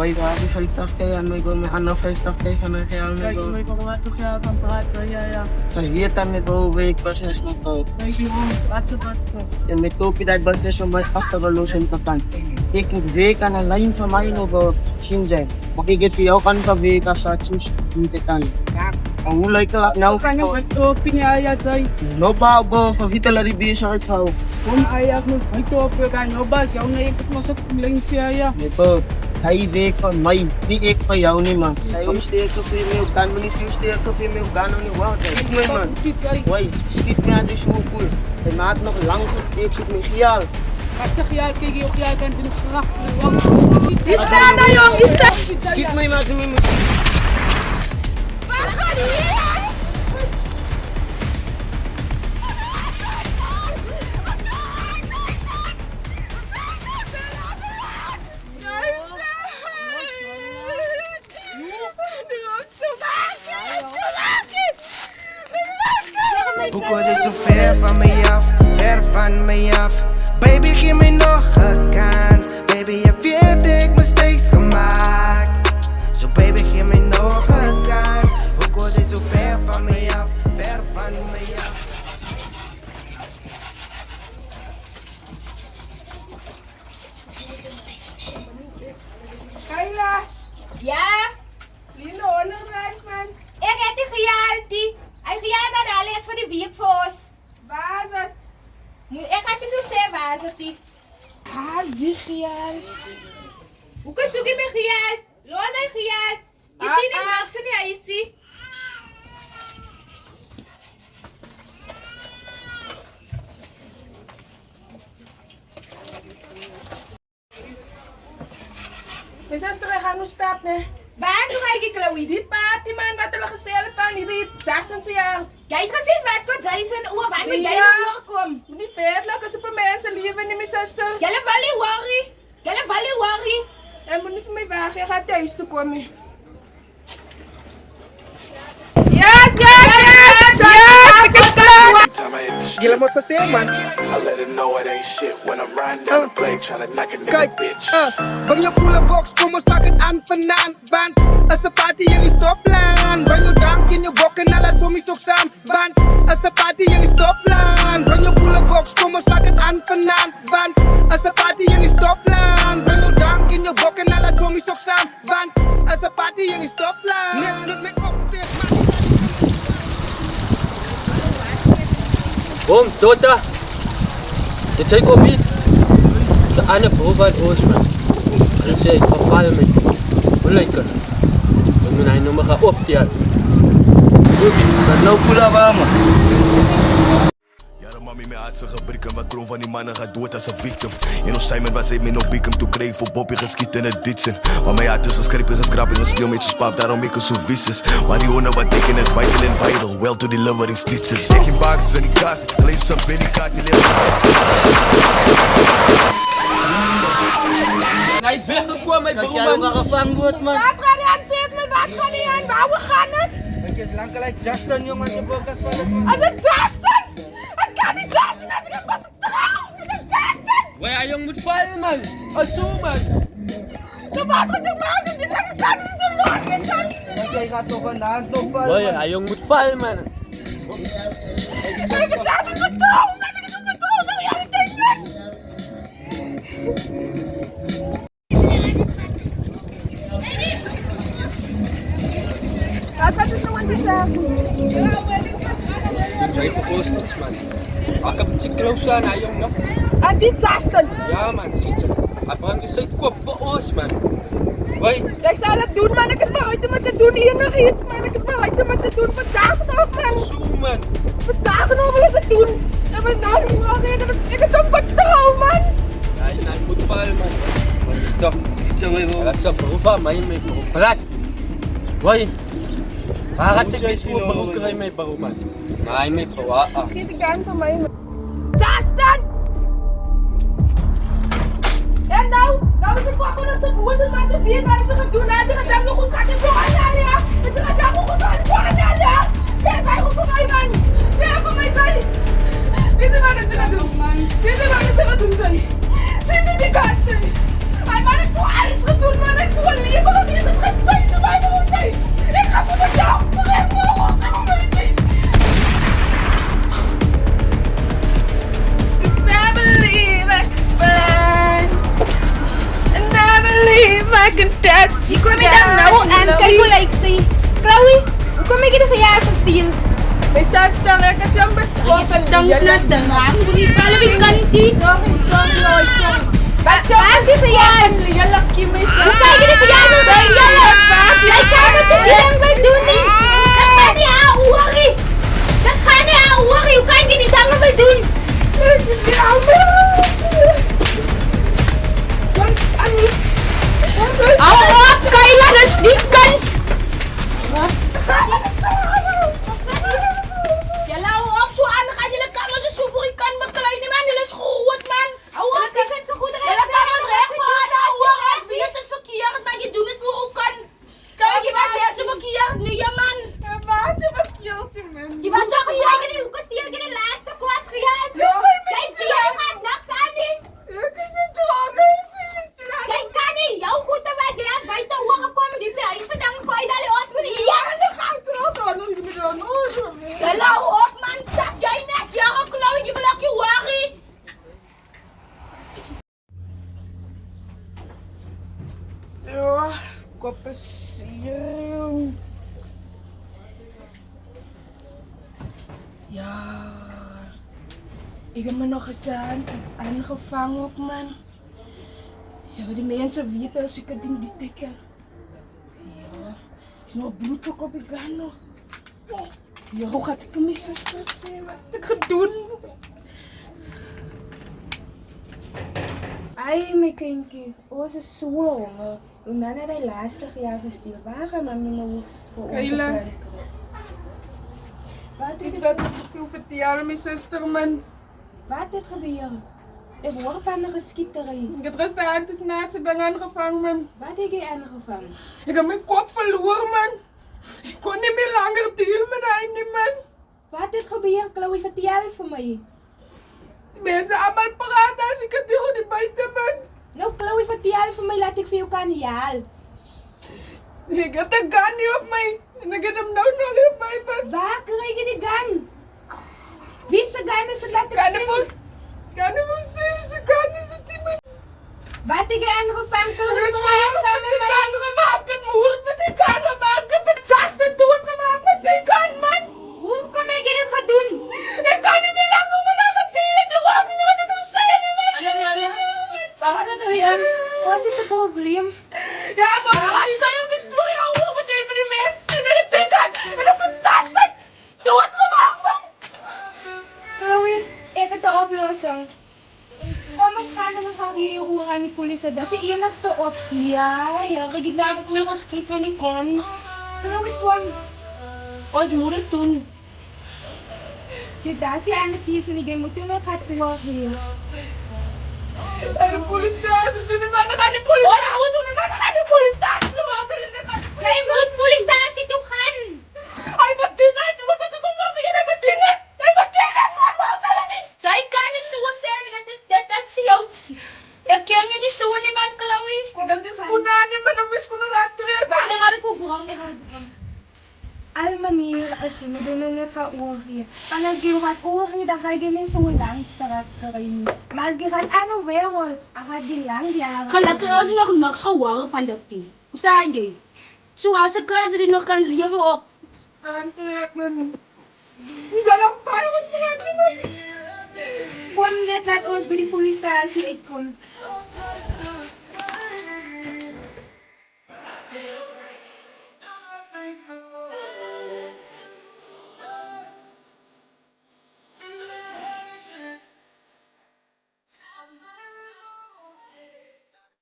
Why grabe vijftig en we go met Anna 50k van een geld Kijk, met ik wil wat zo geld aan praten, ja. Zo hier dan met bro week business met go. Kijk, jongen, wat zo business. En met koop je dat business van mij achter de loos in te kan. Ik moet week aan een lijn van mij nog bro Shenzhen. Maar ik het voor jou kan van week als ik choose te kan. Ja. En hoe lijkt het nou? Kan je met open ja zei. No bouw bro van Vitala die bezig uithouden. Kom eigenlijk nog niet open gaan, no bas, jou nee, ik is maar zo links ja. Nee bro. Zij week van mij, niet ik van jou niet man. Zij ook sterker voor je mee op kan, maar niet veel sterker voor je mee op kan nog niet wel. Schiet me man. Wai, schiet me aan de show voel. Zij maakt nog lang goed, ik zit met gial. Wat zeg jij, kijk je op jij kan ze nog graag. Je staat daar jong, je staat. Schiet me maar, ze me moet. Wat gaat hier? Hoe was het zo ver van mij af, ver van mij af? Baby, geef me nog een kans. Baby, je weet ik mistakes gemaakt. Zo baby, geef me nog een kans. Hoe was het zo ver van mij af, ver van mij af? Kayla, Ja, Lino, onderweg man. ik heb die gejaald. Hij gejaald naar de alles voor die weekvoos. Waar is het? Ik ga te veel zeggen waar is het die. Haas die gejaald. Hoe kan zoek je me gejaald? Los hij gejaald. Je ziet niet niks in hij zie. Mijn zuster, we gaan nu stappen. Waar doe ik Chloe? Die party man, wat hebben we gezellig van? Die weet 16 jaar. Jij hebt gezien wat goed zij zijn oor, wat met jij Ja. naar oor kom. Moet niet bedelijk als op een mensen leven niet, mijn zuster. Jelle vallen worry. Jelle vallen worry. Jij moet niet van mij wagen, je gaat thuis toe komen. Yes, yes, yes, yes, ik heb klaar. Jullie moest gezien man. I let her know it ain't shit when I'm riding down the blade trying to knock a nigga Kijk, bitch. bang je volle box, kom ons pak het aan vanaan. Want als een party in die stopplaan. Bang je drank in je bok en alle zombies ook samen. Want als een party in die stopplaan. Bang je volle box, kom ons pak het aan vanaan. Want als een party in die stopplaan. Bang je drank in je bok en alle zombies ook samen. Want als een party in die stopplaan. Net met opsteek, man. Kom, Tota. Je take op niet. De ene proef uit Oostman. En zei ik, wat ga je met hoe lekker? Ik moet hij nog maar op die uit. Dat nou pula warm. Mami me had zijn gebreken, wat kroon van die mannen gaat dood als een victim. En ons Simon was hij me nog biekem, toen kreeg voor Bobby geschiet in het ditsen. Maar mij had tussen script en geskrap en speel met je spaap, daarom ik er zo vicious. Maar die honen wat dikken is vital en vital, well to delivering stitches. Ik in boxes en die kast, lees zijn binnenkaart, die leert. Hij is weggekomen, mijn Kijk jij waar gevangen wordt man. Wat gaat hij aan, zeg me, wat gaat hij aan? Waar gaan het? Ik is lang gelijk Justin jongens, je boek gaat vallen. Als het Justin! Het kan niet Justin als ik hem wat trouw! Het is Justin! waar hij jong moet vallen, man. Als zo, man. De wat moet ik maken? Dit is kan niet zo los, dit kan niet zo los! Jij gaat toch een hand nog Waar vallen. hij jong moet vallen, man. Ik heb het Justin vertrouwen! Ik heb het vertrouwen! Nou ja, ik denk niet! Wat is nou aan die zaak? Zij verkoos niks, man. Ik heb het close aan, hij jong nog. Aan die Justin! Ja, man, ziet ze. Hij brandt zijn kop voor ons, man. Wai, Ik zal het doen, man. Ik is bereid om het te doen. Hier nog iets, man. Ik is bereid om het te doen. Vandaag nog, man. zo, man. Vandaag nog wil ik het doen. Ik ben nou niet meer reden. Ik heb hem vertrouwen, man. Hij moet vallen, man. Wat is dat? Dat is een beroep aan mij, mijn beroep. Praat. Wai. Waar gaat ik eens voor beroep krijgen, mijn beroep, man? Maar hij met beroep, Ziet de kant van mij, man. Justin! En nou is het wakker als de boer zit, maar ze weet wat ze gaan doen. Ze gaan hem nog goed gaan in voor haar, ja. En ze gaan hem nog goed gaan in voor haar, ja. Zeg, zij goed voor mij, man. Zeg voor mij, zij. Weet je wat ze gaan doen? Weet je wat ze gaan doen, zij? Zit in die kant, zij. mij, man. Ik doe alles gedoen, man. Ik doe alleen maar wat je zegt. Het zijn ze mij, man. Ik ga voor mezelf. Ik moet wat ze van mij zien. I believe I can fly. And I believe I can touch the Die kom je dan nou aan? Kijk hoe lijkt ze. Chloe, hoe kom ik in de verjaardagsstiel? May sastarek kasi ang baswasan. Stanglet de man. Hindi pala may kanti. Sorry. Kasi ang Bakit ba yan? lalaki may Ang sabi ni Piano ba? Ay, kama sa bilang ba dun eh? Nakani aawari. Nakani aawari. Yung kain ginitanga ba dun? Awak kailan na sneakers. Jala ook zo aan, dan ga je de kamers zo voor je kan bekleinen, man. Jullie is goed, man. Awak, ik kan zo goed rijden. Jala kamers recht, man. Awak, het is verkeerd, maar je doet het voor ook kan. Kijk, je bent net zo verkeerd, nee, man. Je was zo gejaagd, hoe kost die de laatste kost gejaagd? Kijk, je gaat niks aan, nee. Kijk, kan niet. Jouw goed te wat, ja. Buiten hoe gekomen, die pijl. Je zit dan een kooi, dat je ons moet hier. Jala ook, man. Zak jij net, ja, Chloe, je wil ook je worry. Koppensiering. Ja. Ik heb me nog gestaan, iets aangevangen ook, man. Ja, maar die mensen weten als ik het ding die tikken. Ja, is nog bloed ook op ik gaan nog. Ja, hoe gaat ik mijn zuster zien? Wat heb ik gedaan? Ai, mijn kindje, oh, ze is zo honger. Uw man had hij lastig jaar gestuurd. Waar gaan we nou voor onze Kayla. planten? Wat is Is het? dat veel vertellen, mijn zuster, man? Wat is gebeurd? Ik hoor van een geschieterij. Ik heb gisteravond de snaakse ding aangevangen, man. Wat heb je aangevangen? Ik heb mijn kop verloren, man. Ik kon niet meer langer dealen met hij niet, man. Wat is gebeurd, Chloe? Vertel voor mij. Die mensen allemaal praten als ik het tegen die buiten, man. Nou, Chloe, vertel voor mij, laat ik veel kan halen. Ik had de gun niet op mij. En ik heb hem nou nog op mij, man. Waar krijg je die gun? Wie is de gun? Is het laat ik Kan zien? ik niet zien, ze kan niet zitten, man. Wat heb je aangevangen, Chloe? Ik heb het aangemaakt met mijn hoed, met die gun gemaakt. Ik heb het zaste doodgemaakt met die gun, man. Hoe kom ik dit gaan doen? Ik kan niet meer langer om mijn eigen dieren te wachten. Wat ik moet zeggen, man. Waar dan nou aan? Wat is het probleem? Ja, maar die zijn ook niks voor jou hoor, met even die mensen. En die gun. En dat is fantastisch. Doodgemaakt, man. Chloe, ik heb de oplossing. Kom eens gaan en we gaan hier roeren aan die politie. Dat is de enigste optie. Ja, ik daar ook nog eens kijken wanneer ik kon. Chloe, kom. Ons moet het doen. Je daar zie je aan de kiezen en je moet doen wat gaat worden. En de politie, doen maar dan gaat de politie. Oh, we doen maar dan gaat de politie. Jij moet politie toe gaan. Hij moet dingen, hij moet het doen maar weer met dingen. Hij moet dingen, maar wat wil niet. Zij kan niet zo zijn, dat zie je ook. Ik ken je niet zo niemand, Chloe. Dat is goed aan je, maar dan is goed aan terug. Dan ga ik op alle manieren als je me doen het gaat oorgeven. En als je gaat oorgeven, dan ga je niet zo lang rijden. Maar als je gaat aan de wereld, dan gaat die lang jaren. Gelukkig als je nog niks gehoord van dat ding. Hoe sta je? Zoals ik kan ze die nog kan leven op. Aantrek, man. Die zijn nog een paar uur, man. Kom net, laat ons bij die politie ik kom.